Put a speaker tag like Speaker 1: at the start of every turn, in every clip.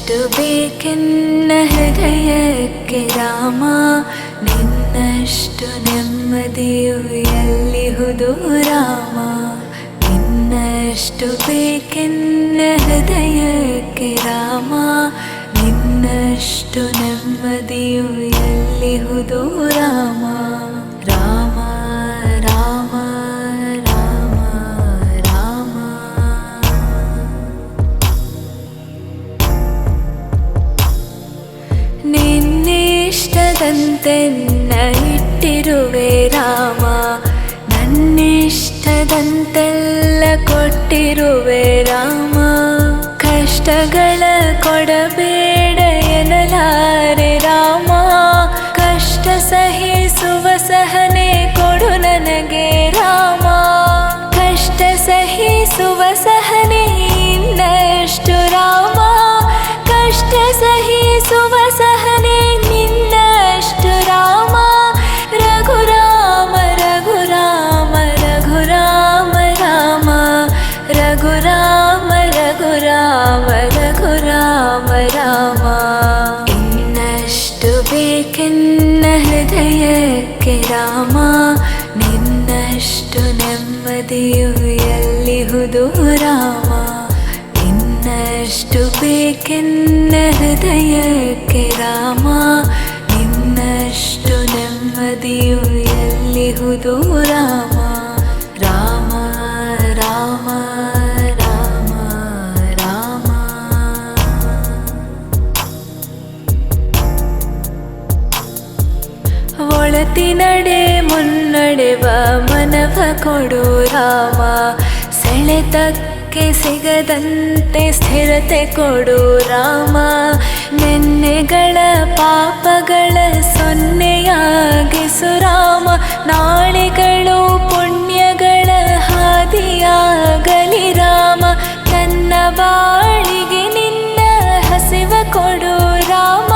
Speaker 1: ನಿನ್ನಷ್ಟು ಬೇಕೆನ್ನ ಹೃದಯಕ್ಕೆ ರಾಮ, ನಿನ್ನಷ್ಟು ನೆಮ್ಮದಿಯು ಎಲ್ಲಿಹುದು ರಾಮ. ನಿನ್ನಷ್ಟು ಬೇಕೆನ್ನ ಹೃದಯಕ್ಕೆ ರಾಮ, ನಿನ್ನಷ್ಟು ನೆಮ್ಮದಿಯು ಎಲ್ಲಿಹುದು ರಾಮ. ರಾಮ ರಾಮ ರಾಮ ರಾಮ. ನಿನ್ನಿಷ್ಟದಂತೆನ್ನ ಇಟ್ಟಿರುವೆ ರಾಮ, ನನ್ನಿಷ್ಟದಂತೆಲ್ಲ ಕೊಟ್ಟಿರುವೆ ರಾಮ. ಕಷ್ಟಗಳ ಕೊಡಬೇಡ ಎನ್ನಲಾರೆ ರಾಮ, ಕಷ್ಟ ಸಹಿಸುವ ಸಹನೆ ಕೊಡು ನನಗೆ ರಾಮ. ಕಷ್ಟ ಸಹಿಸುವ ಸಹನೆ ಇನ್ನಷ್ಟು ರಾಮ, ಕಷ್ಟ ಸಹಿಸುವ ಸಹನೆ ನಿನ್ನಷ್ಟು ರಾಮ. ರಘುರಾಮ ರಘುರಾಮ ರಘುರಾಮ ರಾಮ, ರಘುರಾಮ ರಘುರಾಮ ರಘುರಾಮ ರಾಮ. ಇನ್ನಷ್ಟು ಬೇಕೆನ್ನ ಹೃದಯಕ್ಕೆ ರಾಮ, ನಿನ್ನಷ್ಟು ನೆಮ್ಮದಿಯು ಎಲ್ಲಿಹುದು ರಾಮ. ಇನ್ನಷ್ಟು ಬೇಕೆನ್ನ ಹೃದಯಕ್ಕೆ ರಾಮ, ನಿನ್ನಷ್ಟು ನೆಮ್ಮದಿಯು ಎಲ್ಲಿಹುದು ರಾಮ. ರಾಮ ರಾಮ ರಾಮ ರಾಮ. ಒಳತಿನಡೆ ಮುನ್ನಡೆವ ಮನವ ಕೊಡು ರಾಮ, ಸೆಳೆತಕ್ಕೆ ಸಿಗದಂತೆ ಸ್ಥಿರತೆ ಕೊಡು ರಾಮ. ನೆನ್ನೆಗಳ ಪಾಪಗಳ ಸೊನ್ನೆಯಾಗಿಸು ರಾಮ, ನಾಳೆಗಳು ಪುಣ್ಯಗಳ ಹಾದಿಯಾಗಲಿ ರಾಮ. ನನ್ನ ಬಾಳಿಗೆ ನಿನ್ನ ಹಸಿವ ಕೊಡು ರಾಮ,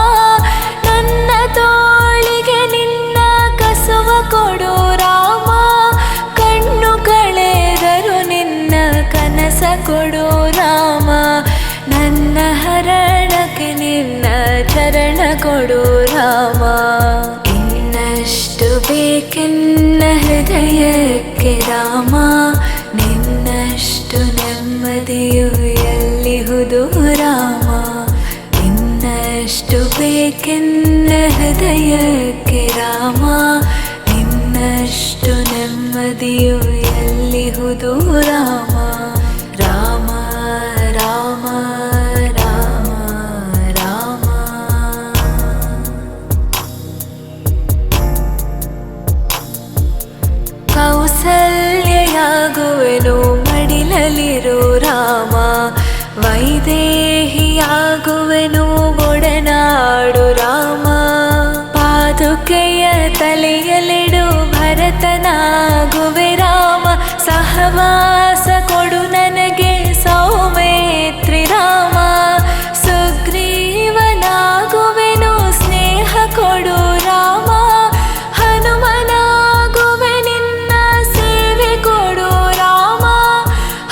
Speaker 1: ನನ್ನ ತೋಳಿಗೆ ನಿನ್ನ ಕಸುವ ಕೊಡು ರಾಮ. ಕಣ್ಣು ಕಳೆದರು ನಿನ್ನ ಕನಸ ಕೊಡು ರಾಮ, ನನ್ನ ಹರಣಕ್ಕೆ ನಿನ್ನ ಚರಣ ಕೊಡು ರಾಮ. ಇನ್ನಷ್ಟು ಬೇಕೆನ್ನ ಹೃದಯಕ್ಕೆ ರಾಮ, ನಿನ್ನಷ್ಟು ನೆಮ್ಮದಿಯು ಎಲ್ಲಿಹುದು ರಾಮ. ಇನ್ನಷ್ಟು ಬೇಕೆನ್ನ ಹೃದಯಕ್ಕೆ ರಾಮ, ನಿನ್ನಷ್ಟು ನೆಮ್ಮದಿಯು ಎಲ್ಲಿಹುದು ರಾಮ. ರಾಮ ರಾಮ ರಾಮ ರಾಮ. ಕೌಸಲ್ಯಯಾಗುವೆನು ಮಡಿಲಲಿರು ರಾಮ, ವೈದೇಹಿಯಾಗುವೆನು ಒಡನಾಡು ರಾಮ. ಪಾದುಕೆಯ ತಲೆಯಲಿಡು ಭರತನಾಗುವೆ ರಾಮ, ಸಹವಾಸ ಕೊಡು ನನಗೆ ಸೌಮೇತ್ರಿ ರಾಮ. ಸುಗ್ರೀವನಾಗುವೆನು ಸ್ನೇಹ ಕೊಡು ರಾಮ, ಹನುಮನಾಗುವೆ ನಿನ್ನ ಸೇವೆ ಕೊಡು ರಾಮ.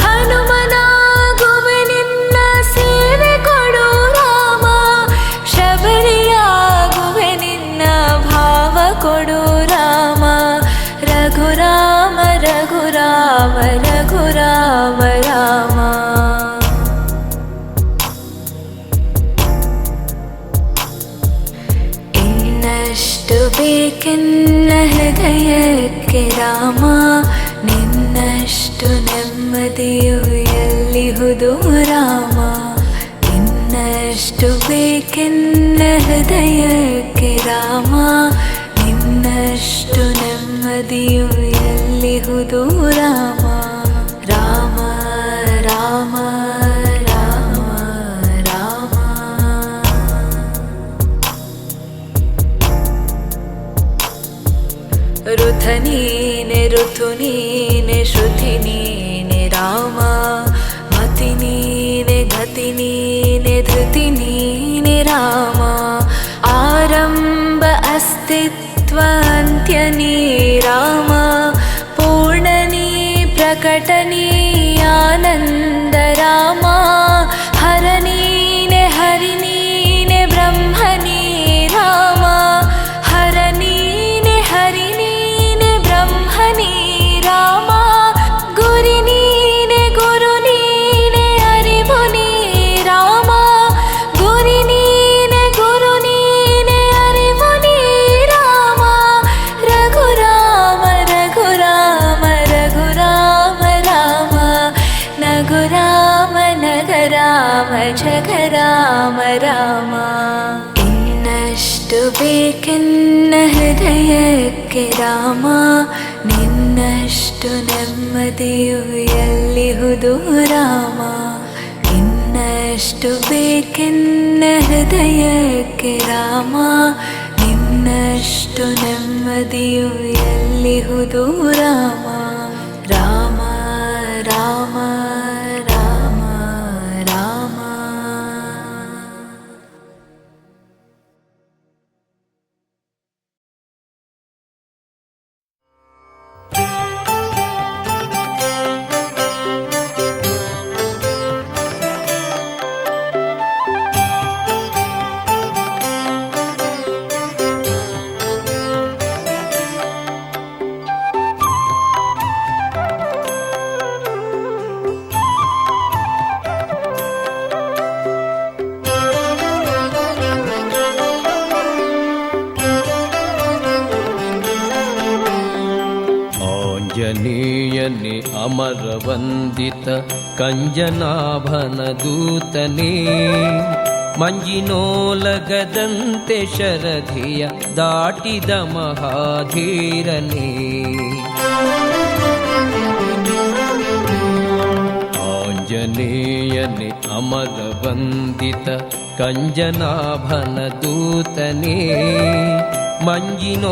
Speaker 1: ಹನುಮನಾಗುವೆ ನಿನ್ನ ಸೇವೆ ಕೊಡು ರಾಮ, ಶಬರಿಯಾಗುವೆ ನಿನ್ನ ಭಾವ ಕೊಡು ರಾಮ. ರಘುರಾಮ ರಘುರಾಮ ರಘುರಾಮ ರಾಮ. ಇನ್ನಷ್ಟು ಬೇಕೆನ್ನ ಹೃದಯಕ್ಕೆ ರಾಮ, ನಿನ್ನಷ್ಟು ನೆಮ್ಮದಿಯು ಎಲ್ಲಿಹುದು ರಾಮ. ಇನ್ನಷ್ಟು ಬೇಕೆನ್ನ ಹೃದಯಕ್ಕೆ ರಾಮ, ನಿನ್ನಷ್ಟು ನೆಮ್ಮದಿಯು ಎಲ್ಲಿಹುದು ರಾಮ. ರಾಮ ರಾಮ ರಾಮ ರಾಮ. ಋತ ನೀನೆ ಋತು ನೀನೆ ಶ್ರುತಿ ನೀನೆ ರಾಮ, ಮತಿ ನೀನೆ ಗತಿ ನೀನೆ ಧೃತಿ ನೀನೆ ರಾಮ. ಆರಂಭ ಅಸ್ತಿತ್ವ ಅಂತ್ಯ ನೀ ರಾಮ, ಪೂರ್ಣನೀ ಪ್ರಕಟನೀ ಆನಂದ ರಾಮ. ಹರ ನೀನೆ ಹರಿ ನೀ ಜಗ ರಾಮ ರಾಮ. ಇನ್ನಷ್ಟು ಬೇಕೆನ್ನ ಹೃದಯಕ್ಕೆ ರಾಮ, ನಿನ್ನಷ್ಟು ನೆಮ್ಮದಿಯು ಎಲ್ಲಿಹುದು ರಾಮ. ಇನ್ನಷ್ಟು ಬೇಕೆನ್ನ ಹೃದಯಕ್ಕೆ ರಾಮ, ನಿನ್ನಷ್ಟು ನೆಮ್ಮದಿಯು ಎಲ್ಲಿಹುದು ರಾಮ. ರಾಮ ರಾಮ ರಾಮ ರಾಮ.
Speaker 2: ಆಂಜನೇಯನೇ ಅಮರವಂದಿತ ಕಂಜನಾಭನ ದೂತನೇ, ಮಂಜಿನೋಲಗದಂತೆ ಶರಧಿಯ ದಾಟಿದ ಮಹಾಧೀರನೇ. ಆಂಜನೇಯನೇ ಅಮರವಂದಿತ ಕಂಜನಾಭನ ದೂತನೇ, ಮಂಜಿನೋಲಗದಂತೆ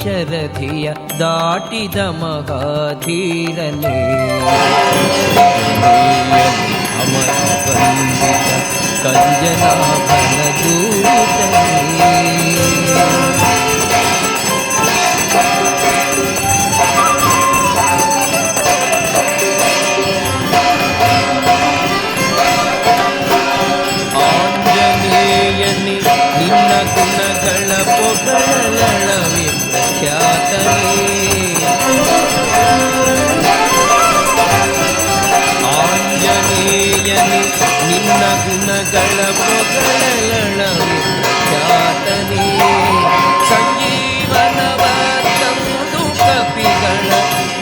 Speaker 2: ಶರಧಿಯ ದಾಟಿದ ಮಹಾಧೀರನೇ. ಅಮರವಂದಿತ ಕಂಜನಾಭನ ದೂತನೇ. ಆಂಜನೇಯನೇ ನಿನ್ನ ಗುಣಗಳ ಪೊಗಳಲಳವೆ ಪ್ರಖ್ಯಾತನೇ. ಆಂಜನೇಯನೇ ನಿನ್ನ ಗುಣಗಳ ಪೊಗಳಲಳವೆ ಪ್ರಖ್ಯಾತನೇ. ಸಂಜೀವನವ ತಂದು ಕಪಿಗಳ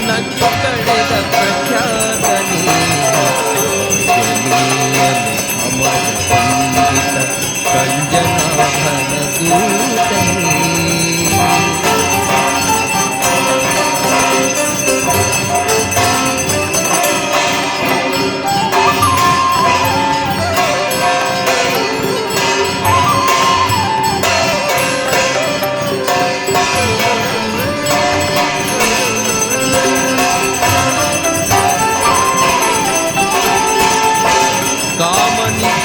Speaker 2: ನಂಜು ಕಳೆದ ಪ್ರಖ್ಯಾತನೇ. ಆಂಜನೇಯನೇ ಅಮರವಂದಿತ ಕಂಜನಾಭನ ದೂತನೇ.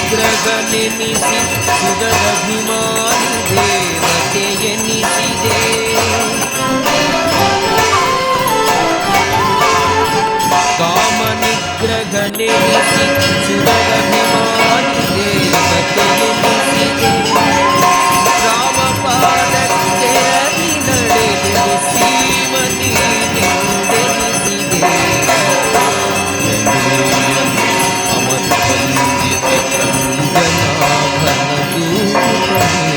Speaker 2: ಕಾಮನಿಗ್ರಹನೆನಿಸಿ ಸುಗರಭಿಮಾನಿ ದೇವತೆಯೆನಿಸಿದೆ. ಕಾಮನಿಗ್ರಹನೆನಿಸಿ ಸುಗರಭಿಮಾನಿ ದೇವತೆಯೆನಿಸಿದೆ. ರಾಮಪಾದಕ್ಕೆ ಅರಿ ನಡೆದೆನು ಸೀಮನೀನೆಂದೆನಿಸಿದೆ. ಅಮರವಂದಿತ ಕಂಜನಾಭನ ದೂತನೇ.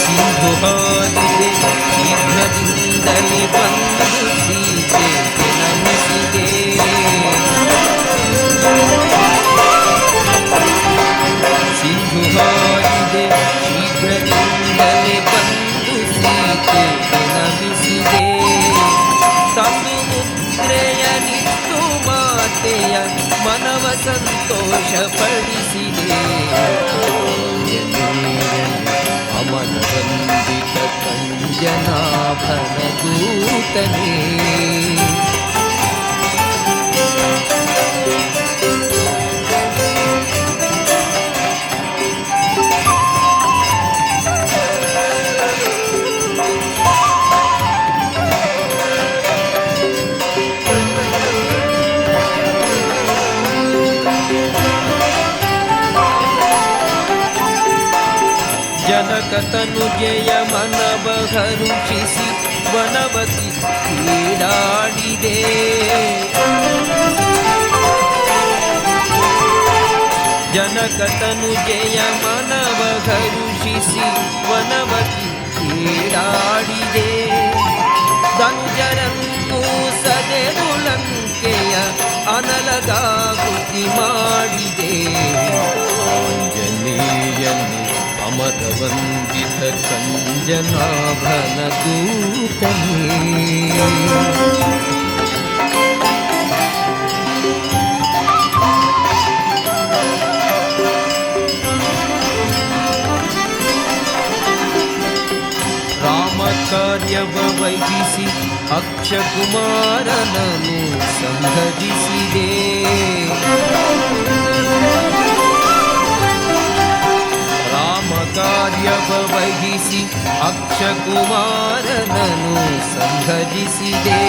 Speaker 2: ಸಿಂಧು ಹಾದಿದೆ ಶೀಘ್ರದಿಂದಲೇ ಬಂದು ಸೀತೆಗೆ ನಮಿಸಿದೆ. ಸಿಂಧು ಹಾದಿದೆ ಶೀಘ್ರದಿಂದಲೇ ಬಂದು ಸೀತೆಗೆ ನಮಿಸಿದೆ. ತಂದು ಮುದ್ರೆಯನಿತ್ತು ಮಾತೆಯ ಮನವ ಸಂತೋಷಪಡಿಸಿದೆ. ಅಮರವಂದಿತ ಕಂಜನಾಭನ ದೂತನೇ. ಜನಕತನುಜೆಯ ಮನವ ಹರುಷಿಸಿ ವನವತಿ ಕ್ರೀಡಾಡಿದೆ. ಜನಕತನುಜೆಯ ಮನವ ಹರುಷಿಸಿ ವನವತಿ ಕ್ರೀಡಾಡಿದೆ. ಧನುಜರನ್ನು ಸದೆದು ಲಂಕೆಯ ಅನಲಗಾಗುತಿ ಮಾಡಿದೆ. ಆಂಜನೇಯನೇ ಅಮರ ವಂದಿತ ಕಂಜನಾಭನ ದೂತನೇ. ಕಾರ್ಯವ ವಹಿಸಿ ಅಕ್ಷಕುಮಾರನನ್ನು ಸಂಹರಿಸಿದೆ. ರಾಮ ಕಾರ್ಯವ ವಹಿಸಿ ಅಕ್ಷಕುಮಾರನನ್ನು ಸಂಹರಿಸಿದೆ.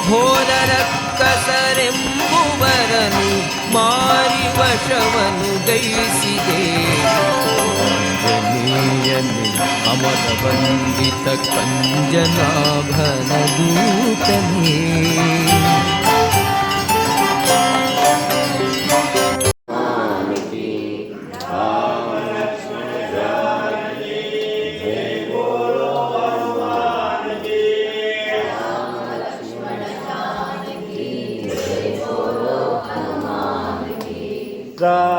Speaker 2: ಘೋರ ರಕ್ಕಸರೆಂಬುವರನು ಮಾರಿ ವಶವನ್ನು ಗೈಸಿದೆ. ಆಂಜನೇಯನೇ ಅಮರ ವಂದಿತ ಕಂಜನಾಭನ ದೂತನೇ.
Speaker 3: ರಾಮ